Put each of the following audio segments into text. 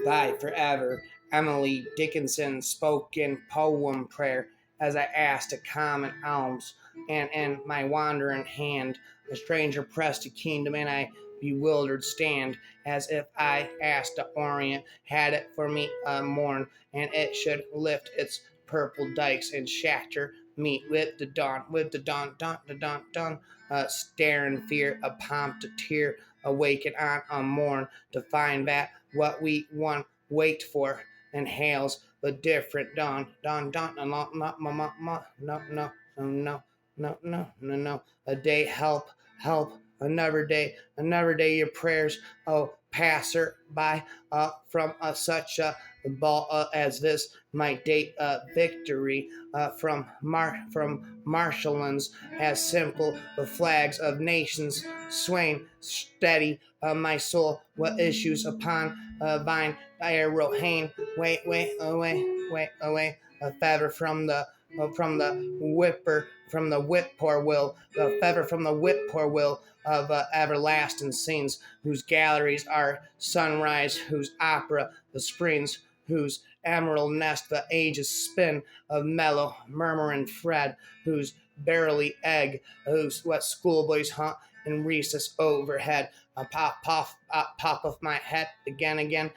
by forever. Emily Dickinson spoke in poem prayer as I asked a common alms, and in my wandering hand a stranger pressed a kingdom, and I bewildered stand, as if I asked the Orient had it for me a morn, and it should lift its purple dikes and shatter me with the dawn, dawn, the dawn, dawn, stare in fear, a pomp to tear, awaken on a morn to find that what we one wait for inhales the different dawn, dawn, dawn, no, no, no, no, no, no, no, no, no, no, no, no, a day help, help, another day, your prayers, oh, passer by, from such a ball as this might date victory from marshallings as simple the flags of nations swaying steady my soul what issues upon vine arrow hang wait away a feather from the whip poor will the feather from the whip poor will of everlasting scenes whose galleries are sunrise whose opera the springs whose emerald nest the ages spin of mellow murmuring thread whose barely egg whose what schoolboys hunt in recess overhead pop off my head again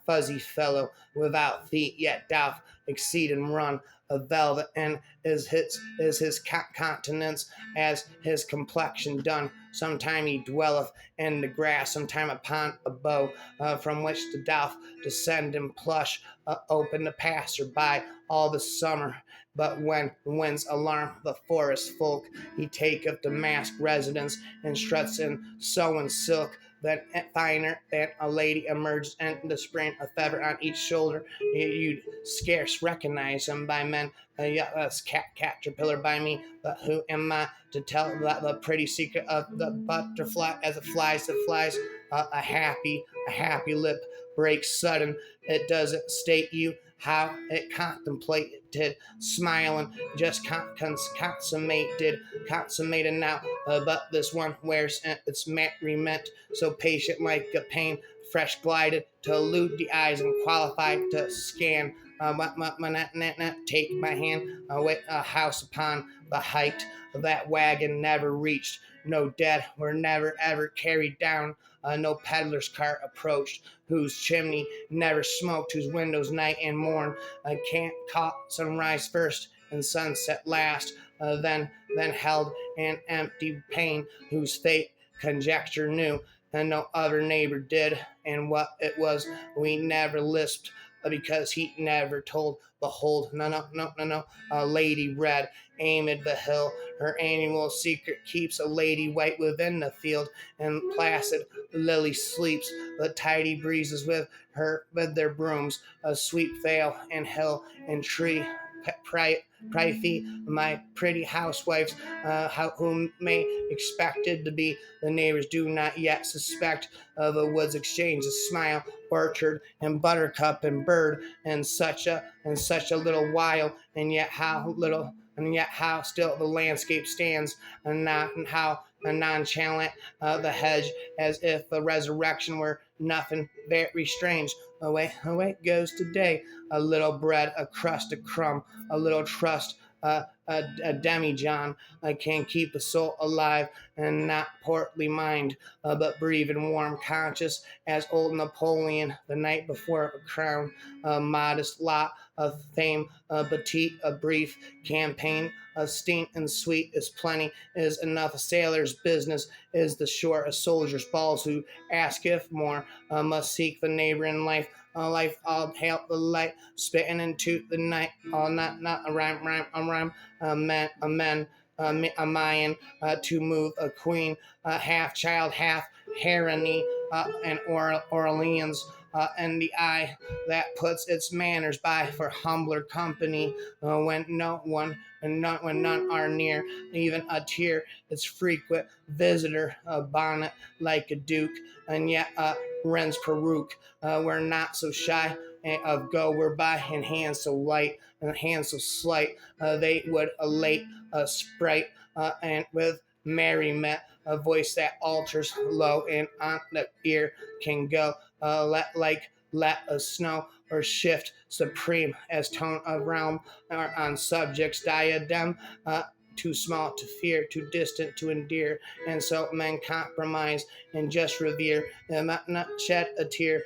fuzzy fellow without feet yet doth exceed and run of velvet and is his countenance as his complexion done sometime he dwelleth in the grass sometime upon a bough from which the doth descend and plush open the passer-by all the summer but when the winds alarm the forest folk he taketh the masked residence and struts in sewing silk then finer than a lady emerges in the spring, a feather on each shoulder. You'd scarce recognize him by men. Caterpillar by me, but who am I to tell the pretty secret of the butterfly as it flies? A happy lip breaks sudden. It doesn't state you how it contemplated, smiling, just consummated now. But this one wears its merriment, so patient like a pain, fresh glided to elude the eyes and qualified to scan. Take my hand away a house upon the height of that wagon never reached. No dead were never ever carried down. No peddler's cart approached, whose chimney never smoked, whose windows night and morn can't caught sunrise first and sunset last. Then held an empty pane, whose fate conjecture knew, and no other neighbor did, and what it was we never lisped, because he never told. Behold, no, a lady red amid the hill, her annual secret keeps a lady white within the field, and placid lily sleeps, the tidy breezes with their brooms, a sweep vale and hill and tree privy, my pretty housewives, whom may expected to be the neighbors do not yet suspect of a woods exchange, a smile, orchard and buttercup and bird, and such a little while, and yet how little, and yet how still the landscape stands, and how nonchalant the hedge, as if the resurrection were nothing very strange. Away goes today. A little bread, a crust, a crumb, a little trust, a demijohn. I can keep a soul alive and not portly mind, but breathing warm, conscious as old Napoleon the night before a crown. A modest lot of fame, a petite, a brief campaign. A stint and sweet is plenty, is enough. A sailor's business is the shore. A soldier's balls who ask if more must seek the neighboring life. A life all hail the light, spitting into the night. All not a rhyme. A man, a Mayan to move a queen, half child, half heronry, and Orleans. And the eye that puts its manners by for humbler company when no one when none are near, even a tear its frequent visitor, a bonnet like a duke, and yet a wren's peruke. We're not so shy of go whereby, and hands so light and hands so slight, they would elate a sprite, and with merriment, a voice that alters low and on the ear can go, let a snow or shift supreme as tone of realm or on subjects diadem, too small to fear, too distant to endear, and so men compromise and just revere, and not shed a tear,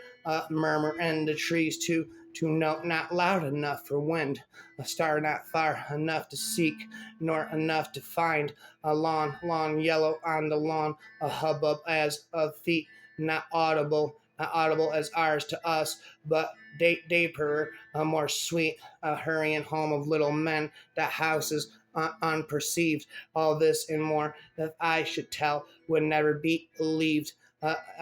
murmur in the trees to note not loud enough for wind, a star not far enough to seek, nor enough to find, a lawn yellow on the lawn, a hubbub as of feet, not audible as ours to us, but daperer, a more sweet, a hurrying home of little men, that houses unperceived. All this and more that I should tell would never be believed.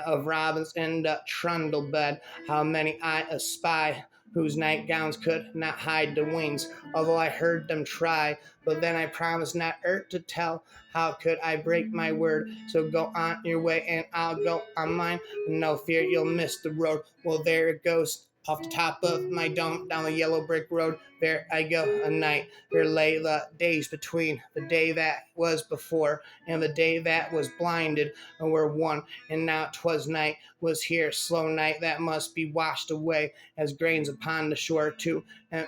Of robins in the trundle bed, how many I espy, whose nightgowns could not hide the wings, although I heard them try. But then I promised not to tell. How could I break my word? So go on your way, and I'll go on mine. No fear you'll miss the road. Well, there it goes. Off the top of my dome, down the yellow brick road, there I go, a night. There lay the days between the day that was before and the day that was blinded, and were one, and now 'twas night, was here, slow night that must be washed away as grains upon the shore, too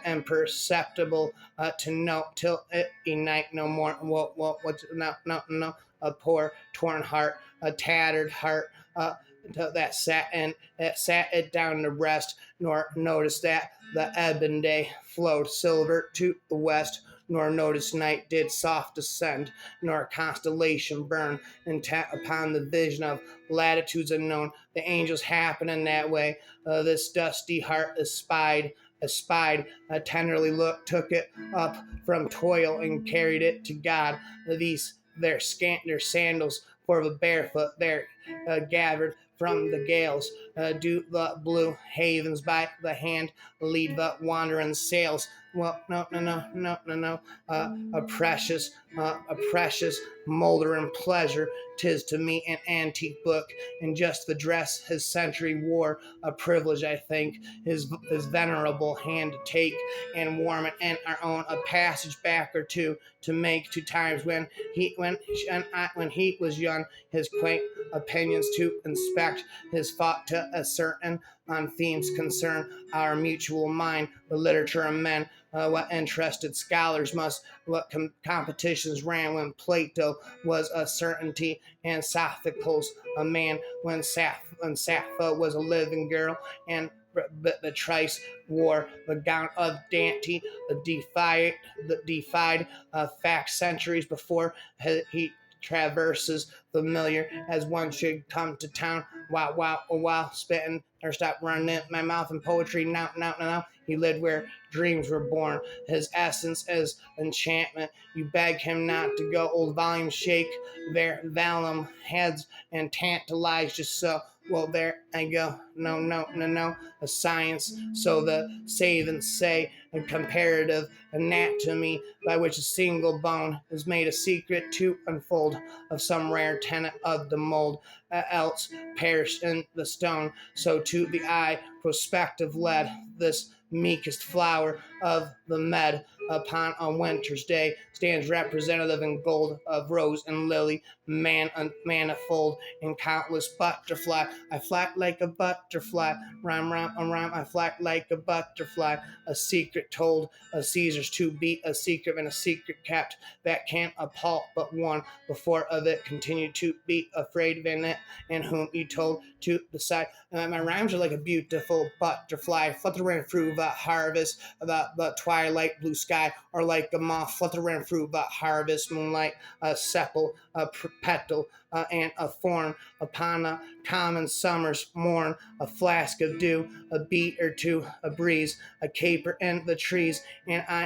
imperceptible to know till it be night no more. What's no, a poor torn heart, a tattered heart, that sat it down to rest, nor noticed that the ebon day flowed silver to the west, nor noticed night did soft descend, nor constellation burn intent upon the vision of latitudes unknown. The angels happen in that way. This dusty heart espied, tenderly took it up from toil and carried it to God. These their sandals for the barefoot there, gathered from the gales, do the blue havens by the hand, lead the wandering sails. Well, no. A precious moldering pleasure 'tis to me, an antique book, and just the dress his century wore, a privilege, I think, his venerable hand to take and warm it in our own, a passage back or two to make to times when he was young, his quaint opinions to inspect, his thought to ascertain on themes concern our mutual mind, the literature of men, what interested scholars must, what competitions ran when Plato was a certainty, and Sophocles a man when Sappho was a living girl, and Beatrice wore the gown of Dante, defied facts centuries before he traverses familiar as one should come to town. Wow, spitting or stop running in my mouth in poetry. Now. He lived where dreams were born. His essence is enchantment. You beg him not to go. Old volumes shake their vellum heads and tantalize just so. Well, there I go. No. A science, so the savants say, a comparative anatomy by which a single bone is made a secret to unfold of some rare tenet of the mold, else perished in the stone. So to the eye, prospective led, this meekest flower of the med upon a winter's day stands representative in gold of rose and lily, manifold and countless butterfly. I fly like a butterfly, rhyme, I fly like a butterfly. A secret told of Caesar's to be a secret and a secret kept that can't appall but one. Before of it continued to be afraid of it, and whom he told to decide. My rhymes are like a beautiful butterfly fluttering through the harvest, the twilight blue sky, or like a moth fluttering through the harvest moonlight, a sepal, a petal, and a thorn upon a common summer's morn, a flask of dew, a beat or two, a breeze, a caper in the trees, and I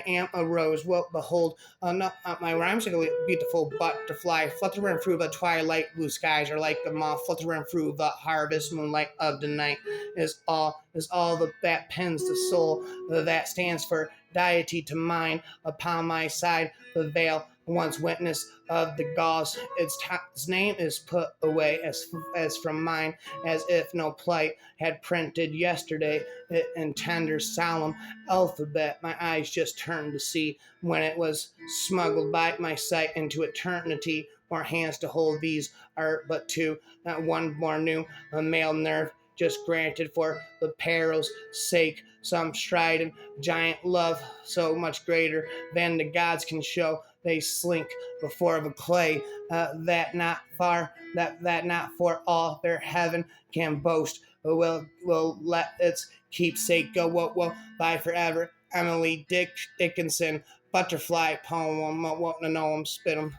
am a rose. Well, behold, my rhymes are like a beautiful butterfly fluttering through the twilight blue skies, or like a moth fluttering through the harvest moonlight of the night. Is all that pins the soul, that stands for deity to mine. Upon my side, the veil once witness of the Gauls, its name is put away as from mine, as if no plight had printed yesterday it in tender solemn alphabet. My eyes just turned to see when it was smuggled by my sight into eternity. More hands to hold these are but two, not one more new, a male nerve just granted for the peril's sake. Some strident giant love so much greater than the gods can show. They slink before the clay, that not far, that not for all their heaven can boast. Will let its keepsake go, whoa, by forever. Emily Dickinson, butterfly poem, won't know 'em, spit 'em.